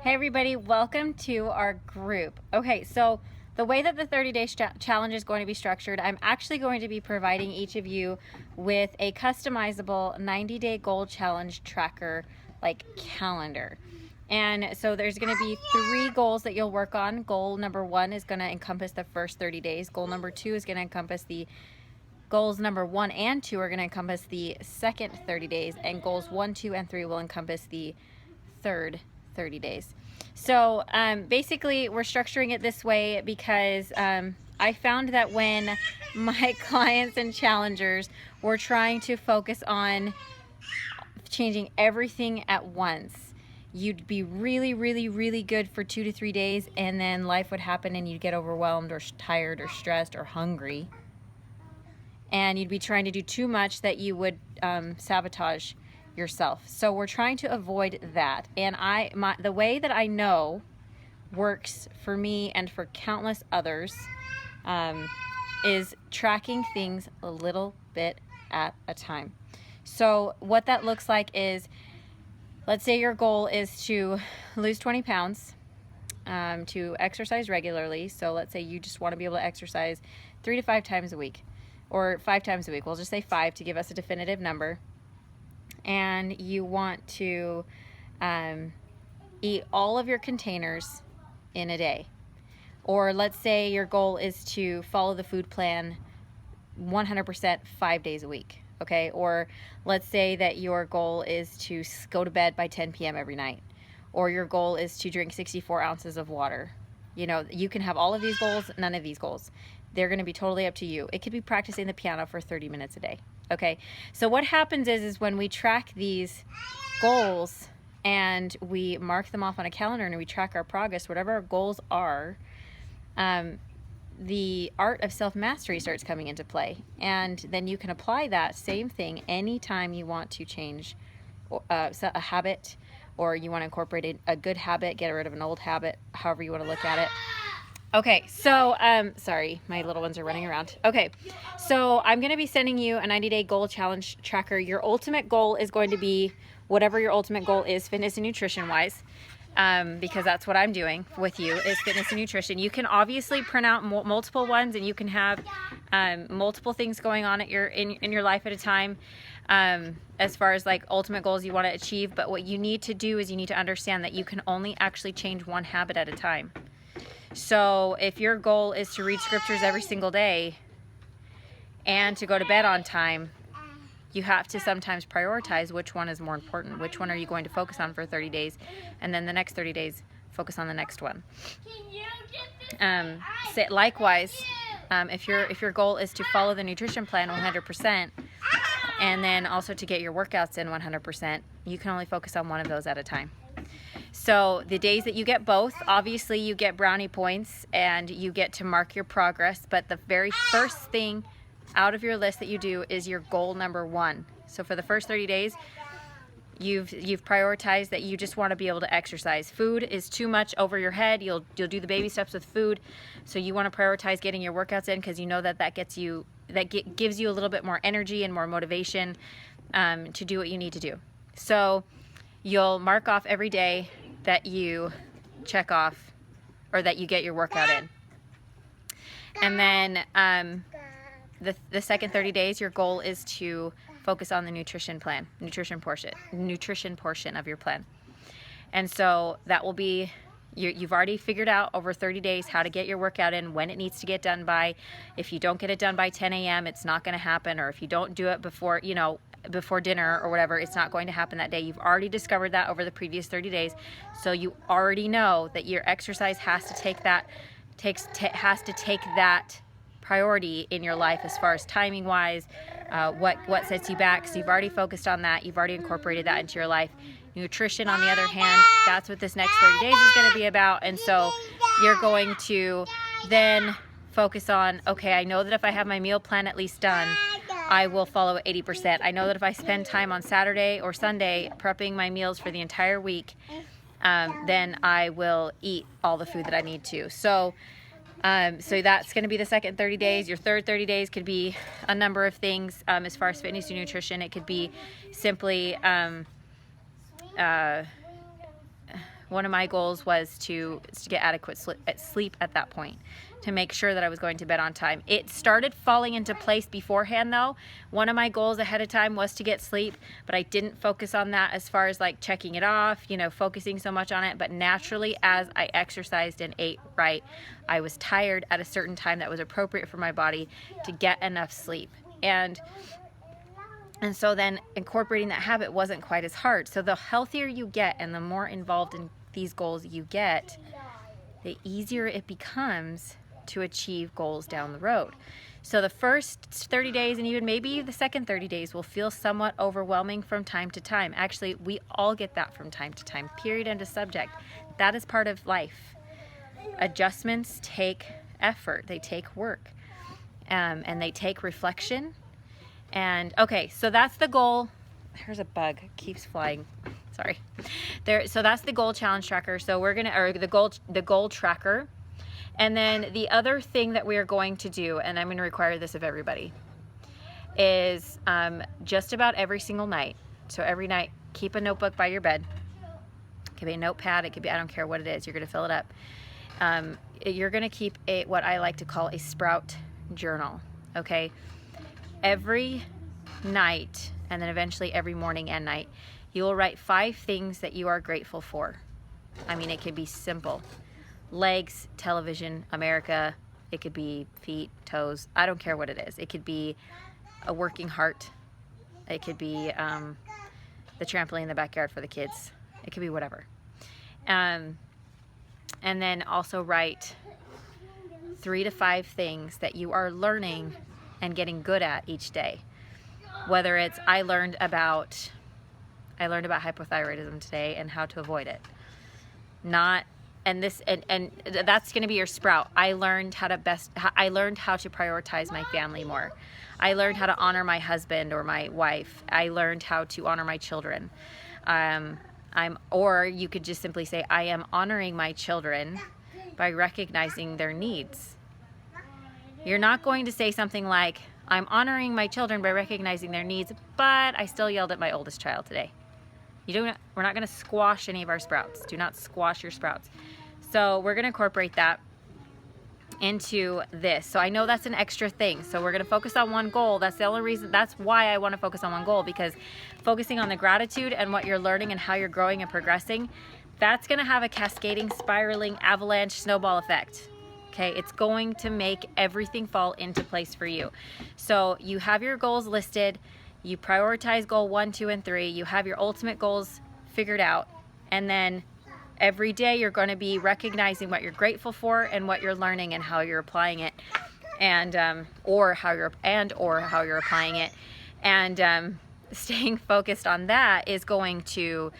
Hey everybody, welcome to our group. Okay, so the way that the 30-day challenge is going to be structured, I'm actually going to be providing each of you with a customizable 90-day goal challenge tracker, like calendar. And so there's going to be 3 goals that you'll work on. Goal number 1 is going to encompass the first 30 days. Goal number 2 is going to encompass the goals number 1 and 2 are going to encompass the second 30 days, and goals 1, 2, and 3 will encompass the third 30 days. So basically we're structuring it this way because I found that when my clients and challengers were trying to focus on changing everything at once, you'd be really good for 2 to 3 days, and then life would happen and you'd get overwhelmed or tired or stressed or hungry, and you'd be trying to do too much that you would sabotage yourself. So we're trying to avoid that. And the way that I know works for me and for countless others is tracking things a little bit at a time. So what that looks like is, let's say your goal is to lose 20 pounds, to exercise regularly. So let's say you just want to be able to exercise 3 to 5 times a week, or 5 times a week. We'll just say 5 to give us a definitive number. And you want to eat all of your containers in a day. Or let's say your goal is to follow the food plan 100% 5 days a week, okay? Or let's say that your goal is to go to bed by 10 p.m. every night. Or your goal is to drink 64 ounces of water. You know, you can have all of these goals, none of these goals. They're going to be totally up to you. It could be practicing the piano for 30 minutes a day. Okay, so what happens is when we track these goals and we mark them off on a calendar and we track our progress, whatever our goals are, the art of self-mastery starts coming into play. And then you can apply that same thing anytime you want to change a habit, or you want to incorporate a good habit, get rid of an old habit, however you want to look at it. Okay, so, sorry, my little ones are running around. Okay, so I'm going to be sending you a 90-day goal challenge tracker. Your ultimate goal is going to be whatever your ultimate goal is, fitness and nutrition-wise, because that's what I'm doing with you, is fitness and nutrition. You can obviously print out multiple ones, and you can have multiple things going on at in your life at a time, as far as like ultimate goals you want to achieve. But what you need to do is you need to understand that you can only actually change one habit at a time. So if your goal is to read scriptures every single day and to go to bed on time, you have to sometimes prioritize which one is more important. Which one are you going to focus on for 30 days? And then the next 30 days, focus on the next one. Likewise, if your goal is to follow the nutrition plan 100%, and then also to get your workouts in 100%, you can only focus on one of those at a time. So the days that you get both, obviously you get brownie points and you get to mark your progress, but the very first thing out of your list that you do is your goal number 1. So for the first 30 days, you've prioritized that you just want to be able to exercise. Food is too much over your head. You'll do the baby steps with food. So you want to prioritize getting your workouts in, because you know that gives you a little bit more energy and more motivation to do what you need to do. So you'll mark off every day that you check off, or that you get your workout in. And then the second 30 days, your goal is to focus on the nutrition portion of your plan. And so that will be, you've already figured out over 30 days how to get your workout in, when it needs to get done by. If you don't get it done by 10 a.m., it's not going to happen. Or if you don't do it before dinner or whatever, it's not going to happen that day. You've already discovered that over the previous 30 days. So you already know that your exercise has to take that priority in your life, as far as timing wise, what sets you back. So you've already focused on that. You've already incorporated that into your life. Nutrition, on the other hand, that's what this next 30 days is going to be about. And so you're going to then focus on, okay, I know that if I have my meal plan at least done, I will follow 80%. I know that if I spend time on Saturday or Sunday prepping my meals for the entire week, then I will eat all the food that I need to. So that's going to be the second 30 days. Your third 30 days could be a number of things. As far as fitness and nutrition, it could be simply one of my goals was to get adequate sleep at that point, to make sure that I was going to bed on time. It started falling into place beforehand though. One of my goals ahead of time was to get sleep, but I didn't focus on that as far as like checking it off, you know, focusing so much on it. But naturally, as I exercised and ate right, I was tired at a certain time that was appropriate for my body to get enough sleep. And so then incorporating that habit wasn't quite as hard. So the healthier you get and the more involved in these goals you get, the easier it becomes to achieve goals down the road. So the first 30 days and even maybe the second 30 days will feel somewhat overwhelming from time to time. Actually, we all get that from time to time, period, end of subject. That is part of life. Adjustments take effort, they take work, and they take reflection. And okay, so that's the goal. Here's a bug, keeps flying. Sorry. So that's the goal challenge tracker. So we're gonna, or the goal tracker. And then the other thing that we are going to do, and I'm gonna require this of everybody, is just about every single night. So every night, keep a notebook by your bed. It could be a notepad, it could be, I don't care what it is, you're gonna fill it up. You're gonna keep what I like to call a sprout journal, okay? Every night, and then eventually every morning and night, you will write 5 things that you are grateful for. I mean, it could be simple. Legs, television, America. It could be feet, toes. I don't care what it is. It could be a working heart. It could be the trampoline in the backyard for the kids. It could be whatever. And then also write 3 to 5 things that you are learning and getting good at each day. Whether it's I learned about hypothyroidism today and how to avoid it. And that's going to be your sprout. I learned how to prioritize my family more. I learned how to honor my husband or my wife. I learned how to honor my children. Or you could just simply say, I am honoring my children by recognizing their needs. You're not going to say something like, I'm honoring my children by recognizing their needs, but I still yelled at my oldest child today. We're not going to squash any of our sprouts. Do not squash your sprouts. So we're going to incorporate that into this. So I know that's an extra thing. So we're going to focus on one goal. That's the only reason, that's why I want to focus on one goal, because focusing on the gratitude and what you're learning and how you're growing and progressing, that's going to have a cascading, spiraling, avalanche, snowball effect. Okay, it's going to make everything fall into place for you. So you have your goals listed, you prioritize goal 1, 2, and 3, you have your ultimate goals figured out, and then every day you're going to be recognizing what you're grateful for and what you're learning and how you're applying it, and or how you're applying it, and staying focused on that is going to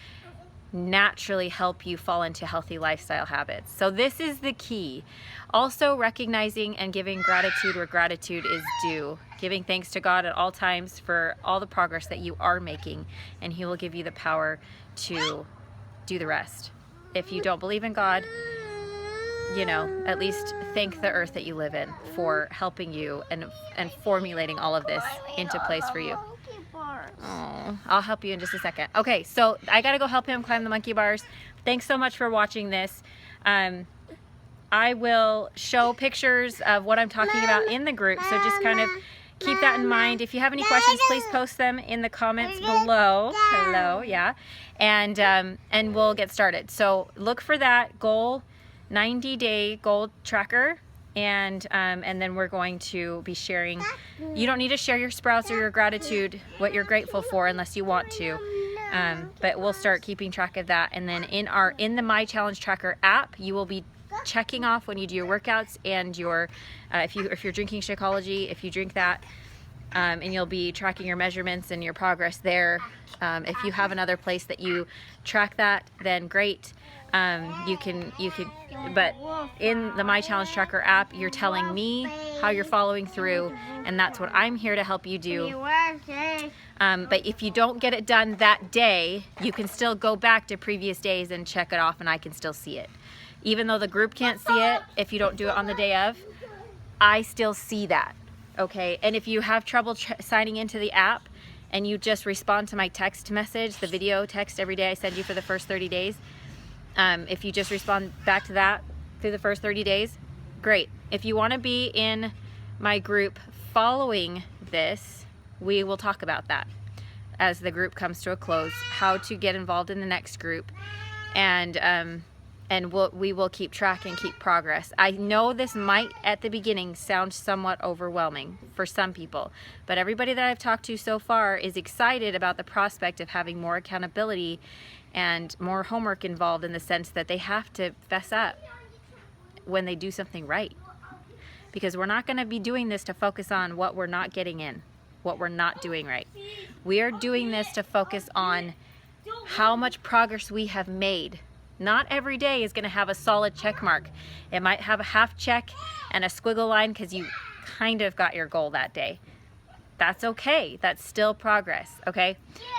naturally help you fall into healthy lifestyle habits. So this is the key. Also recognizing and giving gratitude where gratitude is due. Giving thanks to God at all times for all the progress that you are making, and He will give you the power to do the rest. If you don't believe in God, you know, at least thank the earth that you live in for helping you and formulating all of this into place for you. Oh, I'll help you in just a second. Okay, so I gotta go help him climb the monkey bars. Thanks so much for watching this. I will show pictures of what I'm talking about in the group, so just kind of keep that in mind. If you have any questions, please post them in the comments below. Hello, yeah, and we'll get started. So look for that goal, 90-day goal tracker. And then we're going to be sharing. You don't need to share your sprouts or your gratitude, what you're grateful for, unless you want to. But we'll start keeping track of that. And then in the My Challenge Tracker app, you will be checking off when you do your workouts and your if you're drinking Shakeology, if you drink that, and you'll be tracking your measurements and your progress there. If you have another place that you track that, then great. You could, but in the My Challenge Tracker app, you're telling me how you're following through, and that's what I'm here to help you do. But if you don't get it done that day, you can still go back to previous days and check it off, and I can still see it. Even though the group can't see it, if you don't do it on the day of, I still see that, okay? And if you have trouble signing into the app, and you just respond to my text message, the video text every day I send you for the first 30 days, If you just respond back to that through the first 30 days, great. If you want to be in my group following this, we will talk about that as the group comes to a close, how to get involved in the next group, and we will keep track and keep progress. I know this might at the beginning sound somewhat overwhelming for some people, but everybody that I've talked to so far is excited about the prospect of having more accountability and more homework involved, in the sense that they have to fess up when they do something right. Because we're not going to be doing this to focus on what we're not getting in, what we're not doing right. We are doing this to focus on how much progress we have made. Not every day is going to have a solid check mark. It might have a half check and a squiggle line because you kind of got your goal that day. That's okay. That's still progress, okay?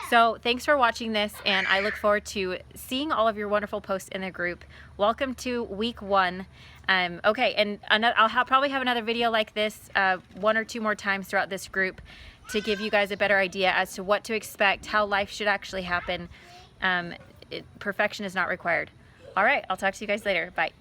So thanks for watching this, and I look forward to seeing all of your wonderful posts in the group. Welcome to week 1. Okay, and I'll probably have another video like this 1 or 2 more times throughout this group to give you guys a better idea as to what to expect, how life should actually happen. Perfection is not required. All right, I'll talk to you guys later. Bye.